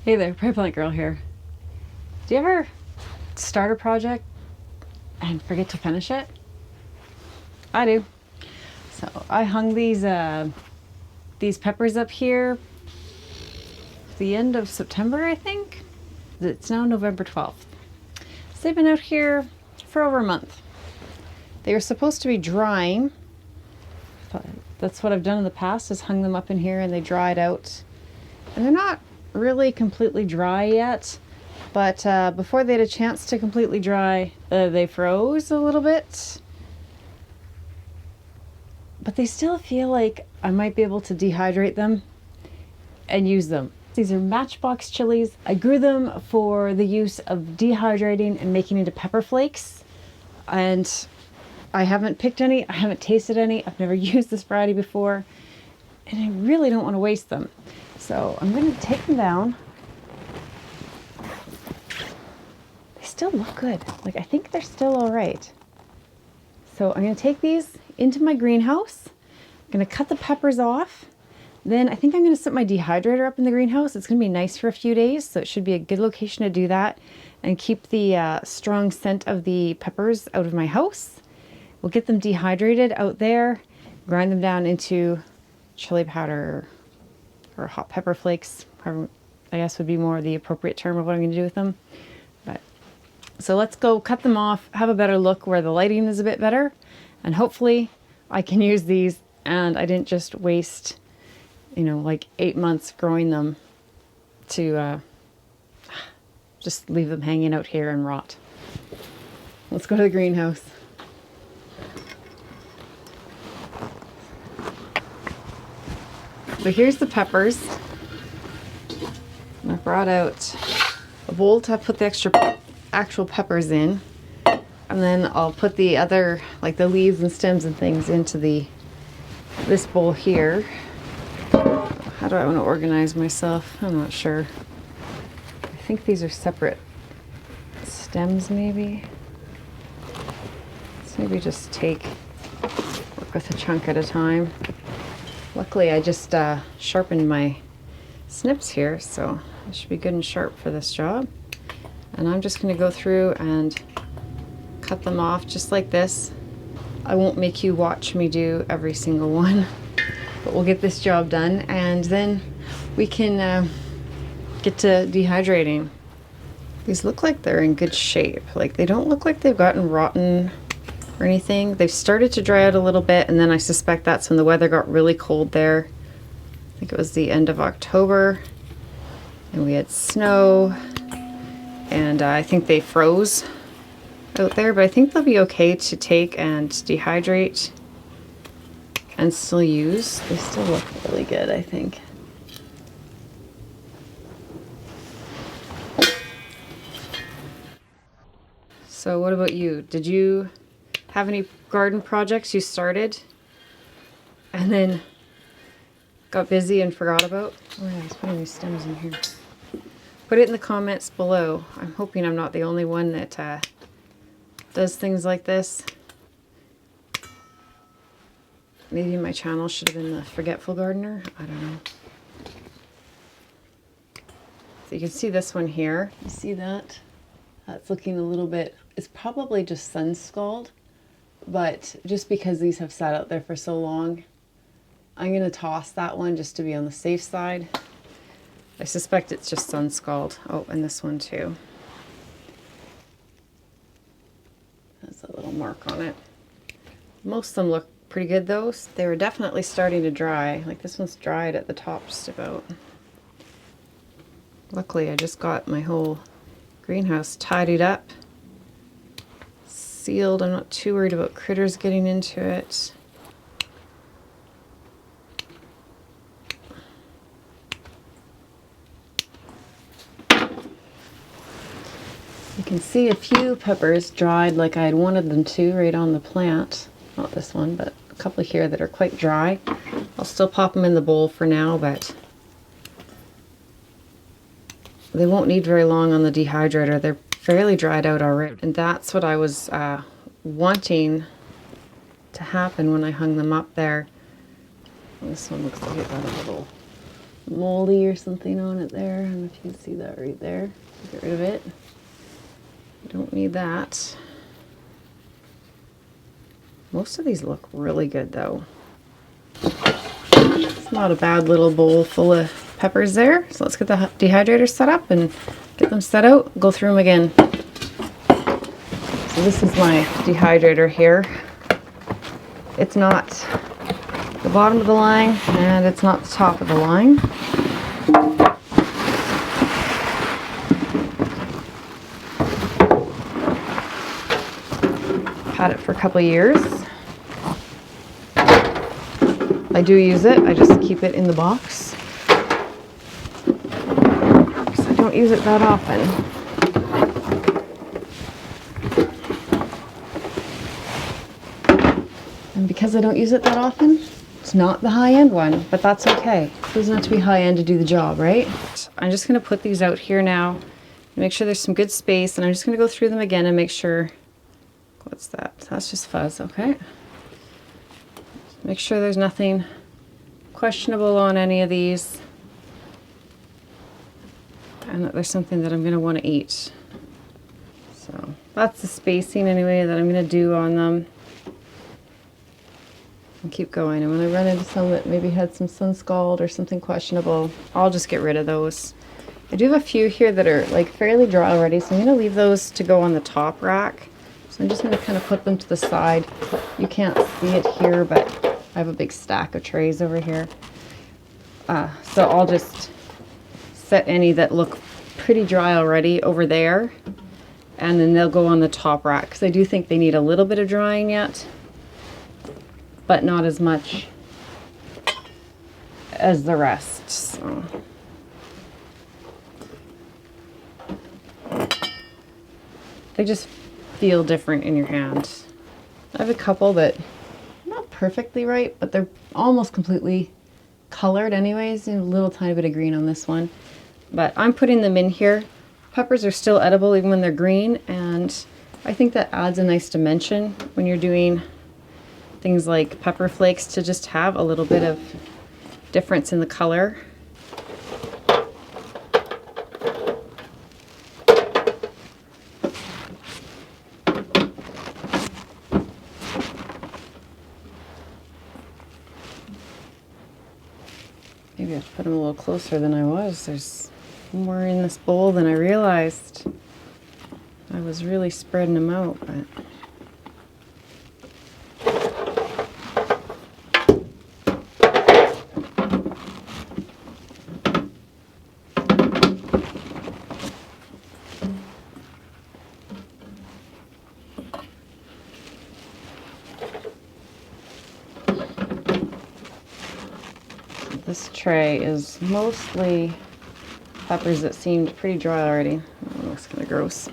Hey there, Prey Plant Girl here. Do you ever start a project and forget to finish it? I do. So I hung these peppers up here the end of September, I think. It's now November 12th. So they've been out here for over a month. They were supposed to be drying. That's what I've done in the past, is hung them up in here and they dried out. And they're not really completely dry yet, but before they had a chance to completely dry, they froze a little bit. But they still feel like I might be able to dehydrate them and use them. These are matchbox chilies. I grew them for the use of dehydrating and making into pepper flakes. And I haven't picked any, I haven't tasted any, I've never used this variety before, and I really don't want to waste them. So I'm going to take them down. They still look good. Like, I think they're still all right. So I'm going to take these into my greenhouse. I'm going to cut the peppers off. Then I think I'm going to set my dehydrator up in the greenhouse. It's going to be nice for a few days, so it should be a good location to do that and keep the strong scent of the peppers out of my house. We'll get them dehydrated out there, grind them down into chili powder or hot pepper flakes, I guess would be more the appropriate term of what I'm going to do with them. But so let's go cut them off, have a better look where the lighting is a bit better, and hopefully I can use these and I didn't just waste, like 8 months growing them to just leave them hanging out here and rot. Let's go to the greenhouse. So here's the peppers. And I brought out a bowl to put the actual peppers in. And then I'll put the other, like the leaves and stems and things, into this bowl here. How do I want to organize myself? I'm not sure. I think these are separate stems maybe. Let's maybe just work with a chunk at a time. Luckily, I just sharpened my snips here, so it should be good and sharp for this job. And I'm just going to go through and cut them off just like this. I won't make you watch me do every single one, but we'll get this job done, and then we can get to dehydrating. These look like they're in good shape. Like, they don't look like they've gotten rotten or anything. They've started to dry out a little bit, and then I suspect that's when the weather got really cold there. I think it was the end of October, and we had snow, and I think they froze out there, but I think they'll be okay to take and dehydrate and still use. They still look really good, I think. So what about you? Did you have any garden projects you started and then got busy and forgot about? Oh yeah, I was putting these stems in here. Put it in the comments below. I'm hoping I'm not the only one that does things like this. Maybe my channel should have been the Forgetful Gardener. I don't know. So you can see this one here. You see that? That's looking a little bit, it's probably just sun scald. But just because these have sat out there for so long, I'm going to toss that one just to be on the safe side. I suspect it's just sun scald. Oh, and this one too. That's a little mark on it. Most of them look pretty good though. They were definitely starting to dry. Like, this one's dried at the top just about. Luckily, I just got my whole greenhouse tidied up, sealed. I'm not too worried about critters getting into it. You can see a few peppers dried like I had wanted them to right on the plant. Not this one, but a couple here that are quite dry. I'll still pop them in the bowl for now, but they won't need very long on the dehydrator. They're fairly dried out already. And that's what I was wanting to happen when I hung them up there. This one looks like it got a little moldy or something on it there. I don't know if you can see that right there. Get rid of it. Don't need that. Most of these look really good though. It's not a bad little bowl full of peppers there. So let's get the dehydrator set up and get them set out, go through them again. So this is my dehydrator here. It's not the bottom of the line and it's not the top of the line. Had it for a couple of years. I do use it, I just keep it in the box. So I don't use it that often. And because I don't use it that often, it's not the high-end one, but that's okay. It doesn't have to be high-end to do the job, right? I'm just gonna put these out here now, make sure there's some good space, and I'm just gonna go through them again and make sure, what's that? That's just fuzz, okay. Make sure there's nothing questionable on any of these, and that there's something that I'm gonna wanna eat. So that's the spacing anyway that I'm gonna do on them. And keep going, and when I run into some that maybe had some sun scald or something questionable, I'll just get rid of those. I do have a few here that are like fairly dry already, so I'm gonna leave those to go on the top rack. So I'm just gonna kind of put them to the side. You can't see it here, but I have a big stack of trays over here. So I'll just set any that look pretty dry already over there, and then they'll go on the top rack, because I do think they need a little bit of drying yet, but not as much as the rest. So. They just feel different in your hand. I have a couple that are not perfectly right, but they're almost completely colored anyways. A little tiny bit of green on this one. But I'm putting them in here. Peppers are still edible even when they're green, and I think that adds a nice dimension when you're doing things like pepper flakes, to just have a little bit of difference in the color. Maybe I should put them a little closer than I was. There's more in this bowl than I realized. I was really spreading them out, but this tray is mostly peppers that seemed pretty dry already. That looks kind of gross. A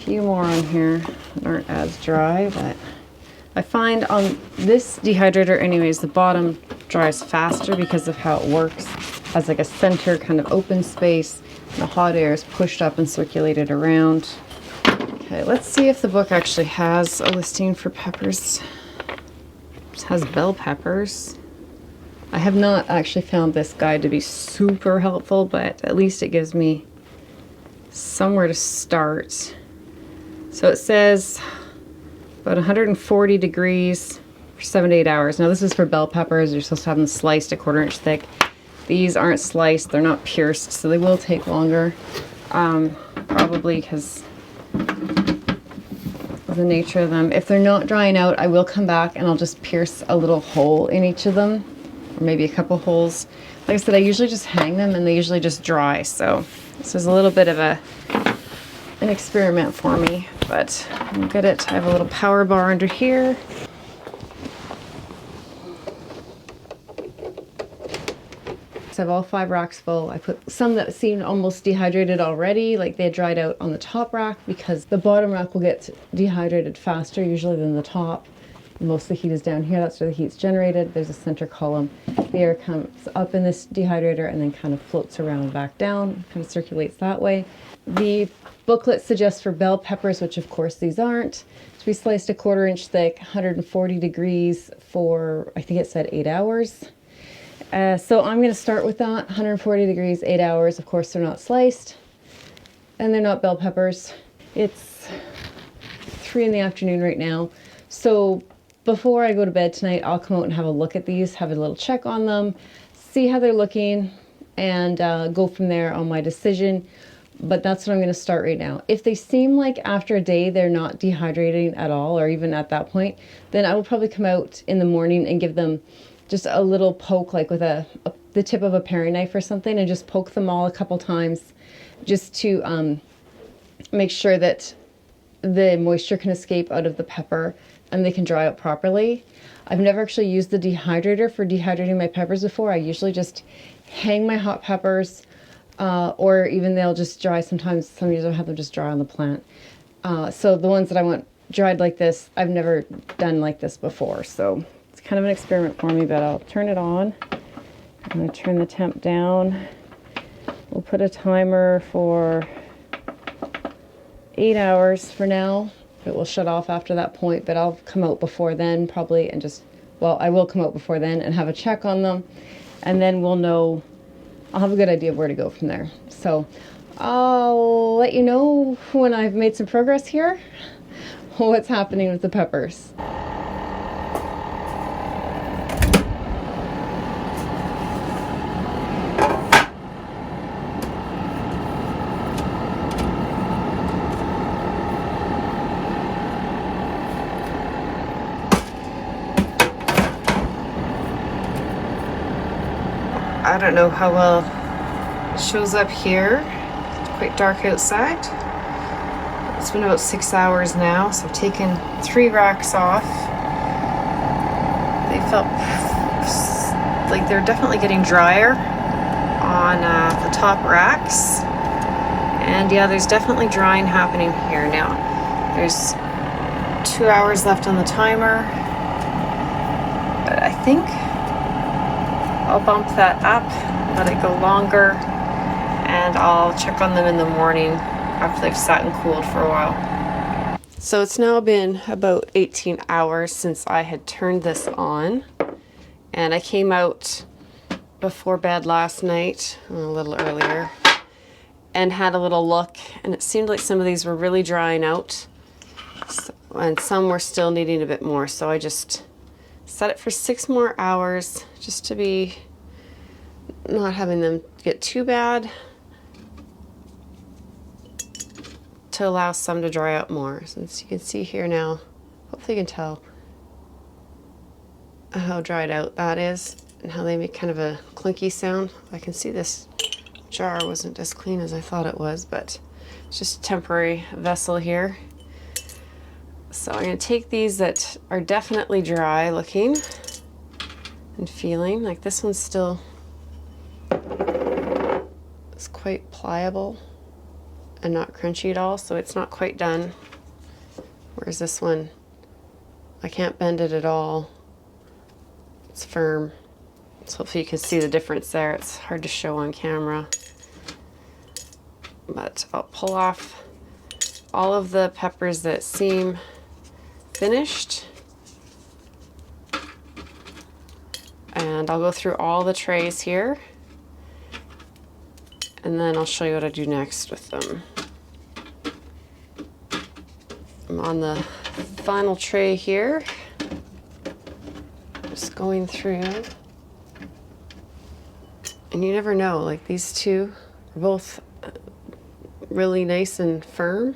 few more on here that aren't as dry, but I find on this dehydrator anyways, the bottom dries faster because of how it works as like a center kind of open space. The hot air is pushed up and circulated around. Okay, let's see if the book actually has a listing for peppers. It has bell peppers. I have not actually found this guide to be super helpful, but at least it gives me somewhere to start. So it says about 140 degrees for 7 to 8 hours. Now this is for bell peppers. You're supposed to have them sliced a 1/4 inch thick. These aren't sliced, they're not pierced, so they will take longer. Probably because of the nature of them. If they're not drying out, I will come back and I'll just pierce a little hole in each of them, or maybe a couple holes. Like I said, I usually just hang them and they usually just dry, so this is a little bit of an experiment for me, but I'm good at it. I have a little power bar under here. So I have all 5 racks full. I put some that seemed almost dehydrated already, like they had dried out on the top rack, because the bottom rack will get dehydrated faster usually than the top. Most of the heat is down here. That's where the heat's generated. There's a center column. The air comes up in this dehydrator and then kind of floats around back down, kind of circulates that way. The booklet suggests for bell peppers, which of course these aren't, to be sliced a 1/4 inch thick, 140 degrees for, I think it said 8 hours. So I'm going to start with that, 140 degrees, 8 hours. Of course, they're not sliced and they're not bell peppers. It's 3 in the afternoon right now. So before I go to bed tonight, I'll come out and have a look at these, have a little check on them, see how they're looking, and go from there on my decision. But that's what I'm going to start right now. If they seem like after a day they're not dehydrating at all, or even at that point, then I will probably come out in the morning and give them just a little poke, like with the tip of a paring knife or something, and just poke them all a couple times just to make sure that the moisture can escape out of the pepper and they can dry out properly. I've never actually used the dehydrator for dehydrating my peppers before. I usually just hang my hot peppers, or even they'll just dry sometimes. Some years I'll have them just dry on the plant. So the ones that I want dried like this, I've never done like this before. So it's kind of an experiment for me, but I'll turn it on. I'm going to turn the temp down. We'll put a timer for 8 hours for now. It will shut off after that point, but I'll come out before then probably and just, well, I will come out before then and have a check on them, and then we'll know, I'll have a good idea of where to go from there. So I'll let you know when I've made some progress here, what's happening with the peppers. I don't know how well it shows up here. It's quite dark outside. It's been about 6 hours now, so I've taken 3 racks off. They felt like they're definitely getting drier on the top racks. And yeah, there's definitely drying happening here now. There's 2 hours left on the timer, but I think I'll bump that up, let it go longer, and I'll check on them in the morning after they've sat and cooled for a while. So it's now been about 18 hours since I had turned this on, and I came out before bed last night, a little earlier, and had a little look, and it seemed like some of these were really drying out, and some were still needing a bit more, so I just set it for 6 more hours just to be not having them get too bad, to allow some to dry out more. Since you can see here now, hopefully you can tell how dried out that is and how they make kind of a clinky sound. I can see this jar wasn't as clean as I thought it was, but it's just a temporary vessel here. So I'm going to take these that are definitely dry looking and feeling. Like this one's still, it's quite pliable and not crunchy at all, so it's not quite done. Whereas this one, I can't bend it at all. It's firm. So hopefully you can see the difference there. It's hard to show on camera. But I'll pull off all of the peppers that seem finished, and I'll go through all the trays here, and then I'll show you what I do next with them. I'm on the final tray here, just going through, and you never know, like these two are both really nice and firm.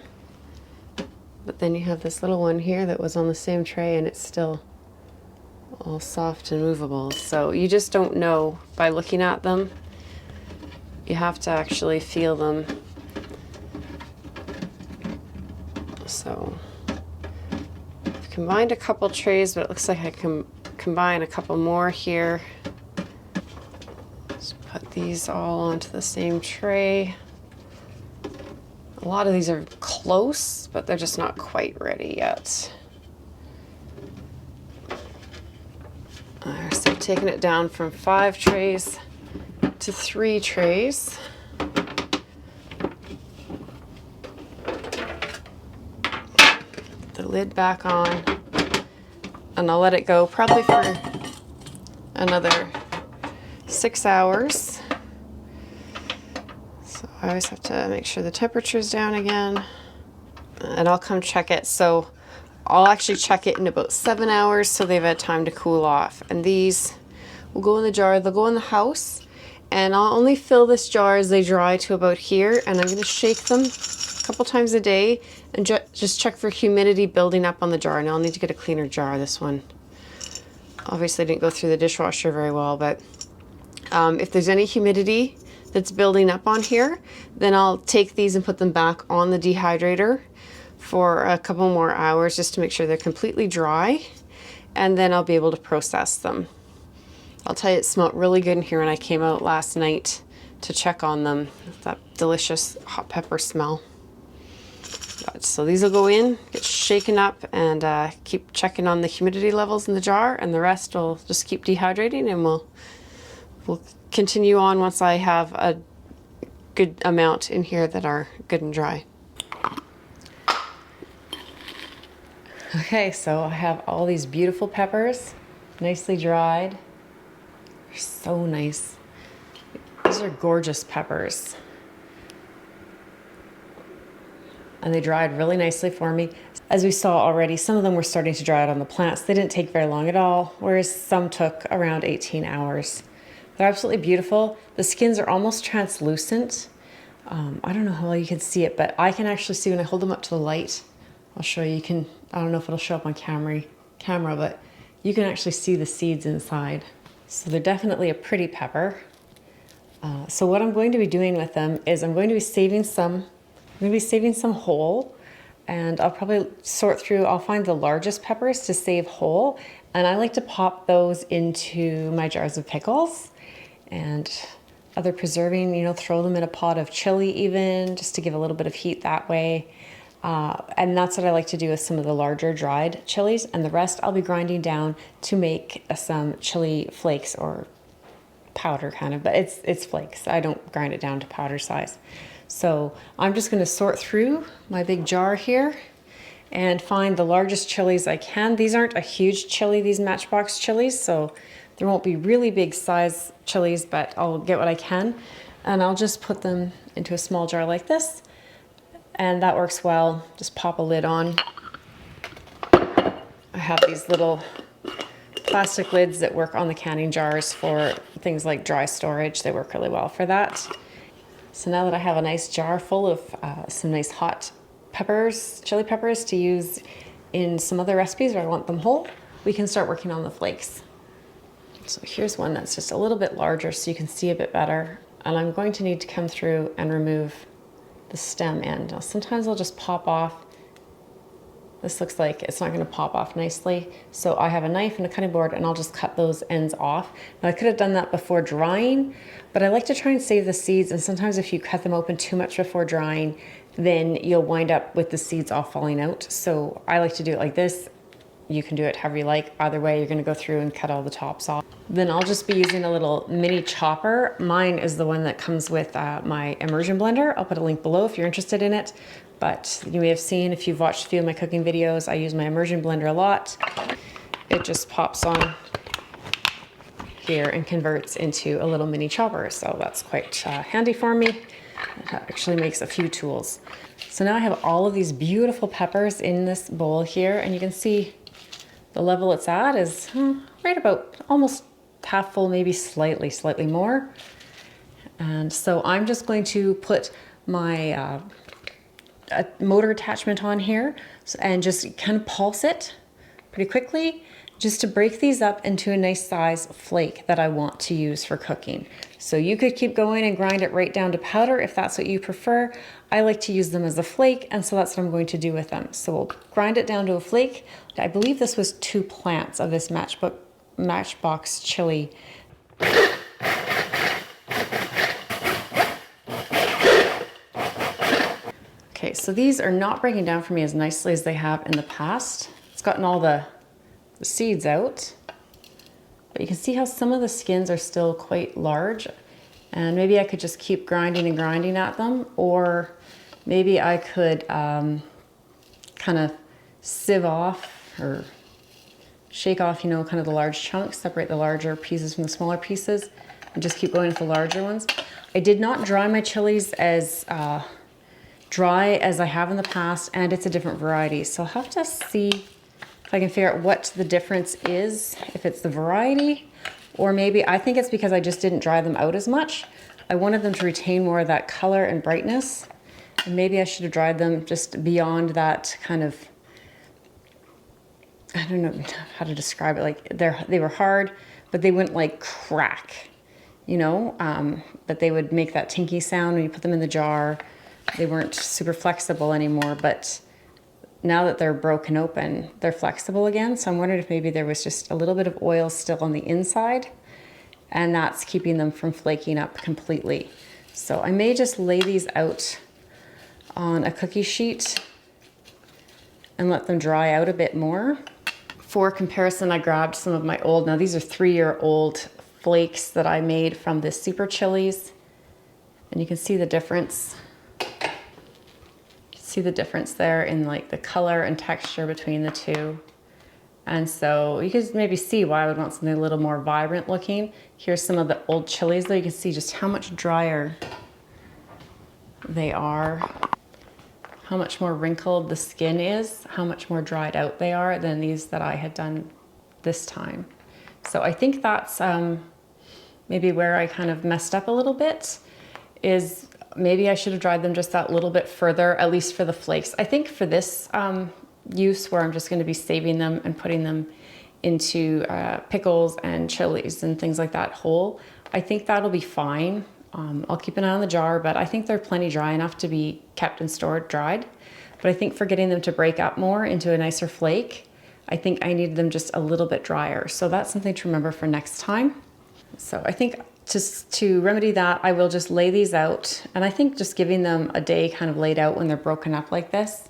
But then you have this little one here that was on the same tray and it's still all soft and movable. So you just don't know by looking at them. You have to actually feel them. So I've combined a couple trays, but it looks like I can combine a couple more here. Just put these all onto the same tray. A lot of these are close, but they're just not quite ready yet. So I've taken it down from 5 trays to 3 trays. Put the lid back on, and I'll let it go probably for another 6 hours. So I always have to make sure the temperature's down again, and I'll come check it. So I'll actually check it in about 7 hours so they've had time to cool off. And these will go in the jar, they'll go in the house, and I'll only fill this jar as they dry to about here, and I'm going to shake them a couple times a day and just check for humidity building up on the jar. Now I'll need to get a cleaner jar. This one obviously didn't go through the dishwasher very well, but if there's any humidity that's building up on here, then I'll take these and put them back on the dehydrator for a couple more hours just to make sure they're completely dry, and then I'll be able to process them. I'll tell you, it smelled really good in here when I came out last night to check on them. That delicious hot pepper smell. So these will go in, get shaken up, and keep checking on the humidity levels in the jar, and the rest will just keep dehydrating, and we'll continue on once I have a good amount in here that are good and dry. Okay, so I have all these beautiful peppers, nicely dried. They're so nice. These are gorgeous peppers. And they dried really nicely for me. As we saw already, some of them were starting to dry out on the plants. They didn't take very long at all, whereas some took around 18 hours. They're absolutely beautiful. The skins are almost translucent. I don't know how well you can see it, but I can actually see when I hold them up to the light. I'll show you. I don't know if it'll show up on camera, but you can actually see the seeds inside. So they're definitely a pretty pepper. So what I'm going to be doing with them is I'm going to be saving some whole, and I'll probably sort through. I'll find the largest peppers to save whole, and I like to pop those into my jars of pickles and other preserving, you know, throw them in a pot of chili even, just to give a little bit of heat that way. And that's what I like to do with some of the larger dried chilies, and the rest I'll be grinding down to make some chili flakes, or powder kind of, but it's flakes. I don't grind it down to powder size. So I'm just going to sort through my big jar here and find the largest chilies I can. These aren't a huge chili, these matchbox chilies, so there won't be really big size chilies, but I'll get what I can, and I'll just put them into a small jar like this. And that works well. Just pop a lid on. I have these little plastic lids that work on the canning jars for things like dry storage. They work really well for that. So now that I have a nice jar full of some nice hot peppers, chili peppers to use in some other recipes where I want them whole, we can start working on the flakes. So here's one that's just a little bit larger so you can see a bit better. And I'm going to need to come through and remove the stem end. Now, sometimes they'll just pop off. This looks like it's not going to pop off nicely. So I have a knife and a cutting board, and I'll just cut those ends off. Now I could have done that before drying, but I like to try and save the seeds. And sometimes if you cut them open too much before drying, then you'll wind up with the seeds all falling out. So I like to do it like this. You can do it however you like. Either way, you're going to go through and cut all the tops off. Then I'll just be using a little mini chopper. Mine is the one that comes with my Immersion blender. I'll put a link below if you're interested in it. But you may have seen, if you've watched a few of my cooking videos, I use my Immersion blender a lot. It just pops on here and converts into a little mini chopper. So that's quite handy for me. It actually makes a few tools. So now I have all of these beautiful peppers in this bowl here, and you can see the level it's at is right about almost half full, maybe slightly more. And so I'm just going to put my a motor attachment on here and just kind of pulse it pretty quickly, just to break these up into a nice size flake that I want to use for cooking. So you could keep going and grind it right down to powder if that's what you prefer. I like to use them as a flake, and so that's what I'm going to do with them. So we'll grind it down to a flake. I believe this was 2 plants of this matchbox chili. Okay, so these are not breaking down for me as nicely as they have in the past. It's gotten all the seeds out, but you can see how some of the skins are still quite large, and maybe I could just keep grinding and grinding at them, or maybe I could kind of sieve off or shake off, you know, kind of the large chunks, separate the larger pieces from the smaller pieces, and just keep going with the larger ones. I did not dry my chilies as dry as I have in the past, and it's a different variety. So I'll have to see if I can figure out what the difference is, if it's the variety, or maybe I think it's because I just didn't dry them out as much. I wanted them to retain more of that color and brightness. And maybe I should have dried them just beyond that kind of, I don't know how to describe it. Like they were hard, but they wouldn't like crack, you know, but they would make that tinky sound when you put them in the jar. They weren't super flexible anymore, but now that they're broken open, they're flexible again. So I'm wondering if maybe there was just a little bit of oil still on the inside, and that's keeping them from flaking up completely. So I may just lay these out on a cookie sheet and let them dry out a bit more. For comparison, I grabbed some of my old, now these are 3-year-old flakes that I made from the super chilies, and you can see the difference. See the difference there in like the color and texture between the two. And so you can maybe see why I would want something a little more vibrant looking. Here's some of the old chilies though. You can see just how much drier they are, how much more wrinkled the skin is, how much more dried out they are than these that I had done this time. So I think that's maybe where I kind of messed up a little bit, is maybe I should have dried them just that little bit further, at least for the flakes. I think for this use where I'm just going to be saving them and putting them into pickles and chilies and things like that whole, I think that'll be fine. I'll keep an eye on the jar, but I think they're plenty dry enough to be kept and stored dried. But I think for getting them to break up more into a nicer flake, I think I needed them just a little bit drier. So that's something to remember for next time. So I think just to remedy that, I will just lay these out. And I think just giving them a day kind of laid out when they're broken up like this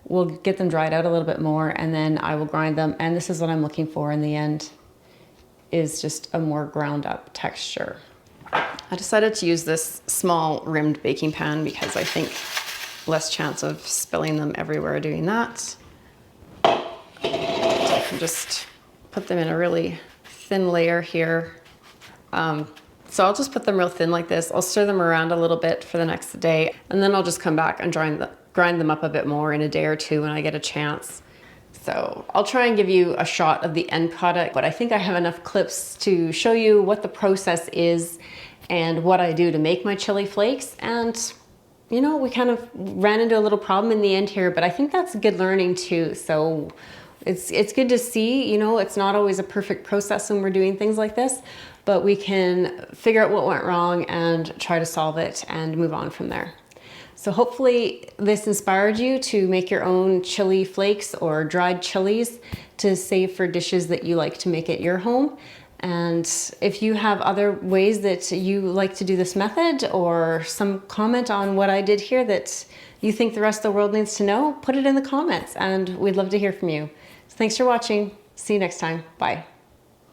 will get them dried out a little bit more, and then I will grind them. And this is what I'm looking for in the end, is just a more ground up texture. I decided to use this small rimmed baking pan because I think less chance of spilling them everywhere doing that. So I can just put them in a really thin layer here. So I'll just put them real thin like this. I'll stir them around a little bit for the next day, and then I'll just come back and grind them up a bit more in a day or two when I get a chance. So I'll try and give you a shot of the end product, but I think I have enough clips to show you what the process is and what I do to make my chili flakes. And you know, we kind of ran into a little problem in the end here, but I think that's good learning too. So it's good to see, you know, it's not always a perfect process when we're doing things like this, but we can figure out what went wrong and try to solve it and move on from there. So hopefully this inspired you to make your own chili flakes or dried chilies to save for dishes that you like to make at your home. And if you have other ways that you like to do this method, or some comment on what I did here that you think the rest of the world needs to know, put it in the comments and we'd love to hear from you. So thanks for watching. See you next time. Bye.